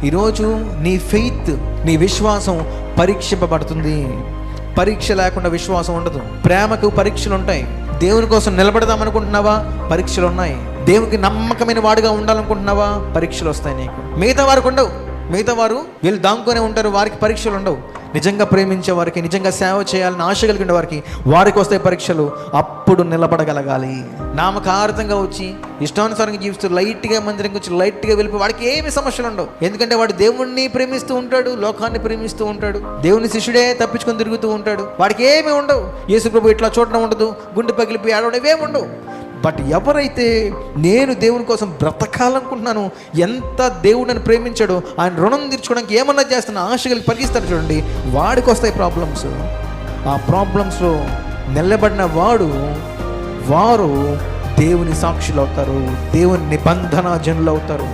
ఈరోజు నీ ఫెయిత్, నీ విశ్వాసం పరీక్షింపబడుతుంది. పరీక్ష లేకుండా విశ్వాసం ఉండదు. ప్రేమకు పరీక్షలు ఉంటాయి. దేవుని కోసం నిలబడదాం అనుకుంటున్నావా? పరీక్షలు ఉన్నాయి. దేవునికి నమ్మకమైన వాడుగా ఉండాలనుకుంటున్నావా? పరీక్షలు వస్తాయి నీకు. మిగతా వారికి ఉండవు. మిగతా వారు వీళ్ళు దాంకునే ఉంటారు, వారికి పరీక్షలు ఉండవు. నిజంగా ప్రేమించే వారికి, నిజంగా సేవ చేయాలని ఆశ కలిగిన వారికి వస్తాయి పరీక్షలు. అప్పుడు నిలబడగలగాలి. నామకార్థంగా వచ్చి ఇష్టానుసారంగా జీవిస్తూ లైట్గా మందిరంకి వచ్చి లైట్గా వెళ్ళిపోయి వాడికి ఏమి సమస్యలు ఉండవు. ఎందుకంటే వాడు దేవుణ్ణి ప్రేమిస్తూ ఉంటాడు, లోకాన్ని ప్రేమిస్తూ ఉంటాడు, దేవుని శిష్యుడే తప్పించుకొని తిరుగుతూ ఉంటాడు. వాడికి ఏమి ఉండవు. యేసు ప్రభు ఇట్లా చూడడం ఉండదు, గుండె పగిలిపోయి ఆడవడం ఏమి ఉండవు. బట్ ఎవరైతే నేను దేవుని కోసం బ్రతకాలనుకుంటున్నాను, ఎంత దేవుడిని ప్రేమించాడో ఆయన రుణం తీర్చుకోవడానికి ఏమన్నా చేస్తున్న ఆశ కలిగి పరిగిస్తాడు చూడండి, వాడికి వస్తాయి ప్రాబ్లమ్స్. ఆ ప్రాబ్లమ్స్లో నిలబడిన వారు దేవుని సాక్షులు అవుతారు, దేవుని నిబంధన జనులు అవుతారు.